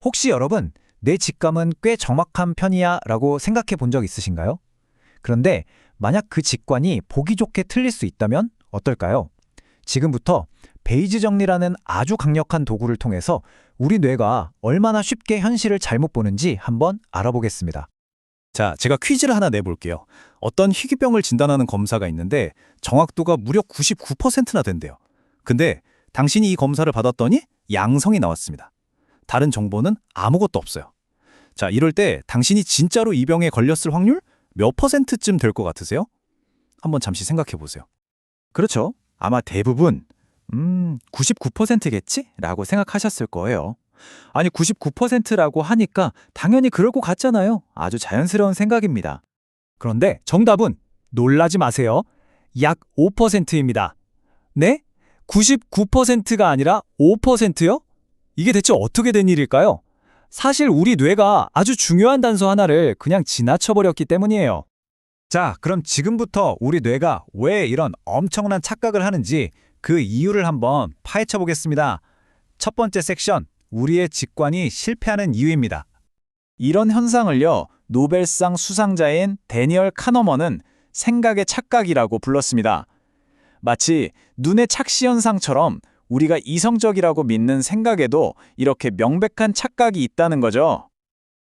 혹시 여러분, 내 직감은 꽤 정확한 편이야 라고 생각해 본 적 있으신가요? 그런데 만약 그 직관이 보기 좋게 틀릴 수 있다면 어떨까요? 지금부터 베이지 정리라는 아주 강력한 도구를 통해서 우리 뇌가 얼마나 쉽게 현실을 잘못 보는지 한번 알아보겠습니다. 자, 제가 퀴즈를 하나 내볼게요. 어떤 희귀병을 진단하는 검사가 있는데 정확도가 무려 99%나 된대요. 근데 당신이 이 검사를 받았더니 양성이 나왔습니다. 다른 정보는 아무것도 없어요. 자, 이럴 때 당신이 진짜로 이 병에 걸렸을 확률 몇 %쯤 될 것 같으세요? 한번 잠시 생각해 보세요. 그렇죠. 아마 대부분 99%겠지? 라고 생각하셨을 거예요. 아니 99%라고 하니까 당연히 그럴 것 같잖아요. 아주 자연스러운 생각입니다. 그런데 정답은 놀라지 마세요. 약 5%입니다. 네? 99%가 아니라 5%요? 이게 대체 어떻게 된 일일까요? 사실 우리 뇌가 아주 중요한 단서 하나를 그냥 지나쳐버렸기 때문이에요. 자, 그럼 지금부터 우리 뇌가 왜 이런 엄청난 착각을 하는지 그 이유를 한번 파헤쳐 보겠습니다. 첫 번째 섹션, 우리의 직관이 실패하는 이유입니다. 이런 현상을요, 노벨상 수상자인 데니얼 카너먼은 생각의 착각이라고 불렀습니다. 마치 눈의 착시 현상처럼 우리가 이성적이라고 믿는 생각에도 이렇게 명백한 착각이 있다는 거죠.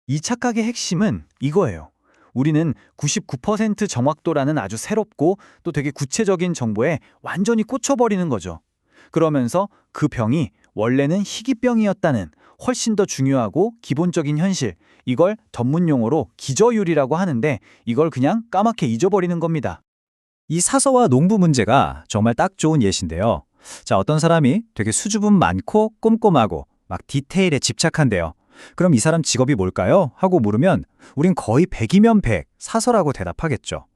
이 착각의 핵심은 이거예요. 우리는 99% 정확도라는 아주 새롭고 또 되게 구체적인 정보에 완전히 꽂혀버리는 거죠. 그러면서 그 병이 원래는 희귀병이었다는 훨씬 더 중요하고 기본적인 현실, 이걸 전문용어로 기저율이라고 하는데 이걸 그냥 까맣게 잊어버리는 겁니다. 이 사서와 농부 문제가 정말 딱 좋은 예시인데요. 자, 어떤 사람이 되게 수줍음 많고 꼼꼼하고 막 디테일에 집착한대요. 그럼 이 사람 직업이 뭘까요? 하고 물으면 우린 거의 100이면 100, 사서라고 대답하겠죠.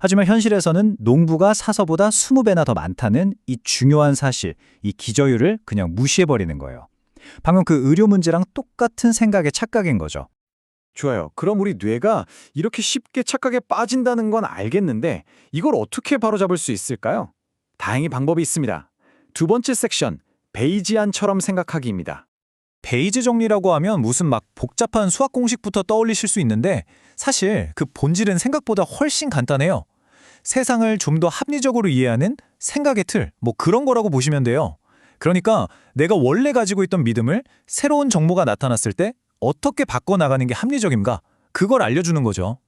하지만 현실에서는 농부가 사서보다 20배나 더 많다는 이 중요한 사실, 이 기저율을 그냥 무시해버리는 거예요. 방금 그 의료 문제랑 똑같은 생각의 착각인 거죠. 좋아요. 그럼 우리 뇌가 이렇게 쉽게 착각에 빠진다는 건 알겠는데 이걸 어떻게 바로잡을 수 있을까요? 다행히 방법이 있습니다. 두 번째 섹션, 베이지안처럼 생각하기입니다. 베이지 정리라고 하면 무슨 막 복잡한 수학 공식부터 떠올리실 수 있는데 사실 그 본질은 생각보다 훨씬 간단해요. 세상을 좀 더 합리적으로 이해하는 생각의 틀, 뭐 그런 거라고 보시면 돼요. 그러니까 내가 원래 가지고 있던 믿음을 새로운 정보가 나타났을 때 어떻게 바꿔나가는 게 합리적인가? 그걸 알려주는 거죠.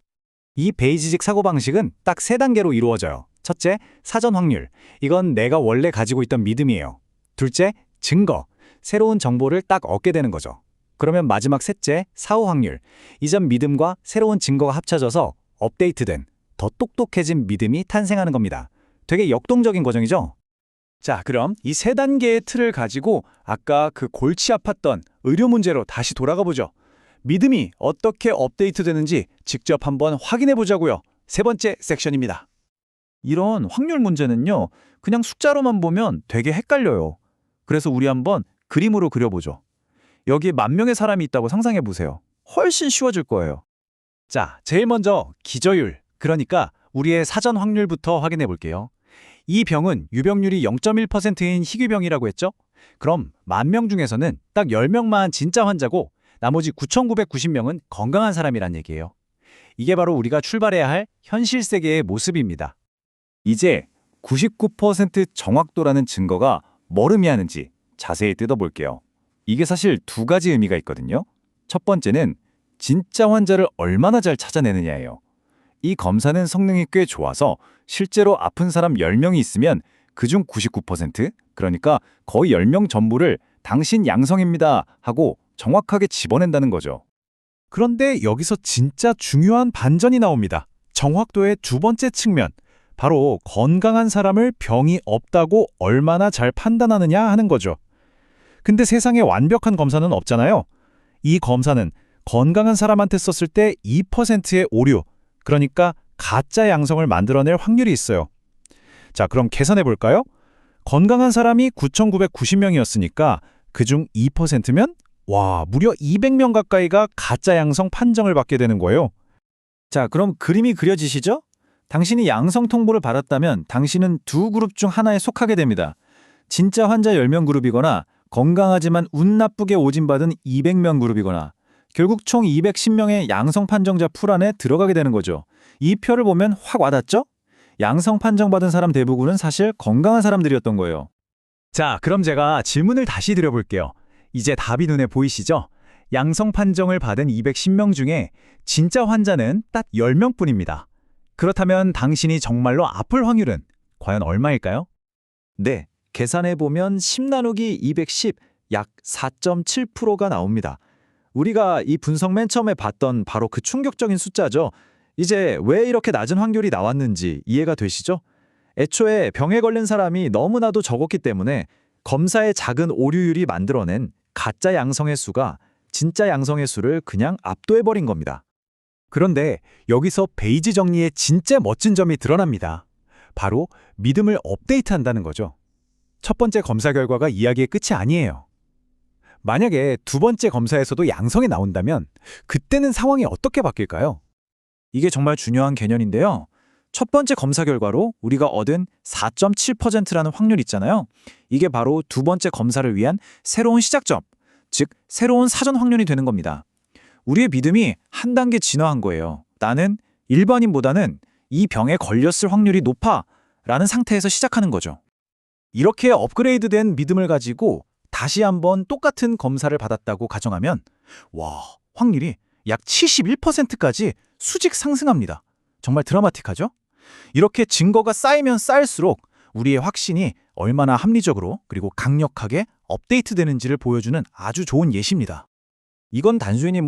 이 베이지식 사고방식은 딱 3단계로 이루어져요. 첫째, 사전 확률. 이건 내가 원래 가지고 있던 믿음이에요. 둘째, 증거. 새로운 정보를 딱 얻게 되는 거죠. 그러면 마지막 셋째, 사후 확률. 이전 믿음과 새로운 증거가 합쳐져서 업데이트된, 더 똑똑해진 믿음이 탄생하는 겁니다. 되게 역동적인 과정이죠? 자, 그럼 이 3단계의 틀을 가지고 아까 그 골치 아팠던 의료 문제로 다시 돌아가 보죠. 믿음이 어떻게 업데이트되는지 직접 한번 확인해 보자고요. 세 번째 섹션입니다. 이런 확률 문제는요, 그냥 숫자로만 보면 되게 헷갈려요. 그래서 우리 한번 그림으로 그려보죠. 여기에 10,000명의 사람이 있다고 상상해 보세요. 훨씬 쉬워질 거예요. 자, 제일 먼저 기저율, 그러니까 우리의 사전 확률부터 확인해 볼게요. 이 병은 유병률이 0.1%인 희귀병이라고 했죠? 그럼 10,000명 중에서는 딱 10명만 진짜 환자고 나머지 9,990명은 건강한 사람이란 얘기예요. 이게 바로 우리가 출발해야 할 현실 세계의 모습입니다. 이제 99% 정확도라는 증거가 뭘 의미하는지 자세히 뜯어볼게요. 이게 사실 두 가지 의미가 있거든요. 첫 번째는 진짜 환자를 얼마나 잘 찾아내느냐예요. 이 검사는 성능이 꽤 좋아서 실제로 아픈 사람 10명이 있으면 그중 99%, 그러니까 거의 10명 전부를 당신 양성입니다 하고 정확하게 집어낸다는 거죠. 그런데 여기서 진짜 중요한 반전이 나옵니다. 정확도의 두 번째 측면, 바로 건강한 사람을 병이 없다고 얼마나 잘 판단하느냐 하는 거죠. 근데 세상에 완벽한 검사는 없잖아요. 이 검사는 건강한 사람한테 썼을 때 2%의 오류, 그러니까 가짜 양성을 만들어낼 확률이 있어요. 자, 그럼 계산해 볼까요? 건강한 사람이 9,990명이었으니까 그중 2%면 와, 무려 200명 가까이가 가짜 양성 판정을 받게 되는 거예요. 자, 그럼 그림이 그려지시죠? 당신이 양성 통보를 받았다면 당신은 두 그룹 중 하나에 속하게 됩니다. 진짜 환자 10명 그룹이거나 건강하지만 운 나쁘게 오진받은 200명 그룹이거나 결국 총 210명의 양성 판정자 풀 안에 들어가게 되는 거죠. 이 표를 보면 확 와닿죠? 양성 판정받은 사람 대부분은 사실 건강한 사람들이었던 거예요. 자, 그럼 제가 질문을 다시 드려볼게요. 이제 답이 눈에 보이시죠? 양성 판정을 받은 210명 중에 진짜 환자는 딱 10명뿐입니다. 그렇다면 당신이 정말로 아플 확률은 과연 얼마일까요? 네, 계산해보면 10 나누기 210, 약 4.7%가 나옵니다. 우리가 이 분석 맨 처음에 봤던 바로 그 충격적인 숫자죠. 이제 왜 이렇게 낮은 확률이 나왔는지 이해가 되시죠? 애초에 병에 걸린 사람이 너무나도 적었기 때문에 검사의 작은 오류율이 만들어낸 가짜 양성의 수가 진짜 양성의 수를 그냥 압도해버린 겁니다. 그런데 여기서 베이지 정리의 진짜 멋진 점이 드러납니다. 바로 믿음을 업데이트한다는 거죠. 첫 번째 검사 결과가 이야기의 끝이 아니에요. 만약에 두 번째 검사에서도 양성이 나온다면 그때는 상황이 어떻게 바뀔까요? 이게 정말 중요한 개념인데요. 첫 번째 검사 결과로 우리가 얻은 4.7%라는 확률 있잖아요. 이게 바로 두 번째 검사를 위한 새로운 시작점, 즉 새로운 사전 확률이 되는 겁니다. 우리의 믿음이 한 단계 진화한 거예요. 나는 일반인보다는 이 병에 걸렸을 확률이 높아 라는 상태에서 시작하는 거죠. 이렇게 업그레이드된 믿음을 가지고 다시 한번 똑같은 검사를 받았다고 가정하면 와, 확률이 약 71%까지 수직 상승합니다. 정말 드라마틱하죠? 이렇게 증거가 쌓이면 쌓일수록 우리의 확신이 얼마나 합리적으로 그리고 강력하게 업데이트되는지를 보여주는 아주 좋은 예시입니다. 이건 단순히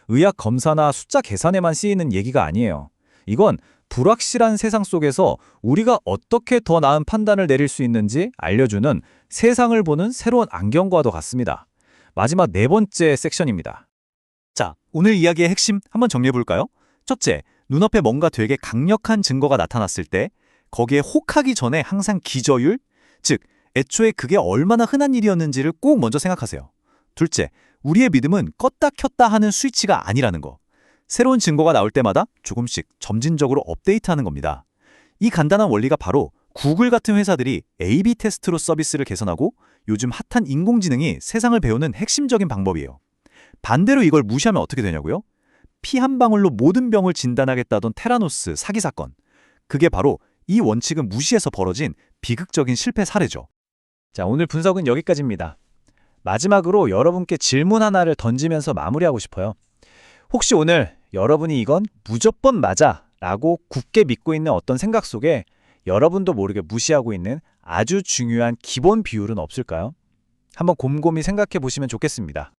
의학 검사나 숫자 계산에만 쓰이는 얘기가 아니에요. 이건 불확실한 세상 속에서 우리가 어떻게 더 나은 판단을 내릴 수 있는지 알려주는 세상을 보는 새로운 안경과도 같습니다. 마지막 네 번째 섹션입니다. 자, 오늘 이야기의 핵심 한번 정리해볼까요? 첫째, 눈앞에 뭔가 되게 강력한 증거가 나타났을 때 거기에 혹하기 전에 항상 기저율, 즉 애초에 그게 얼마나 흔한 일이었는지를 꼭 먼저 생각하세요. 둘째, 우리의 믿음은 껐다 켰다 하는 스위치가 아니라는 거. 새로운 증거가 나올 때마다 조금씩 점진적으로 업데이트하는 겁니다. 이 간단한 원리가 바로 구글 같은 회사들이 A/B 테스트로 서비스를 개선하고 요즘 핫한 인공지능이 세상을 배우는 핵심적인 방법이에요. 반대로 이걸 무시하면 어떻게 되냐고요? 피 한 방울로 모든 병을 진단하겠다던 테라노스 사기 사건. 그게 바로 이 원칙을 무시해서 벌어진 비극적인 실패 사례죠. 자, 오늘 분석은 여기까지입니다. 마지막으로 여러분께 질문 하나를 던지면서 마무리하고 싶어요. 혹시 오늘 여러분이 이건 무조건 맞아 라고 굳게 믿고 있는 어떤 생각 속에 여러분도 모르게 무시하고 있는 아주 중요한 기본 비율은 없을까요? 한번 곰곰이 생각해 보시면 좋겠습니다.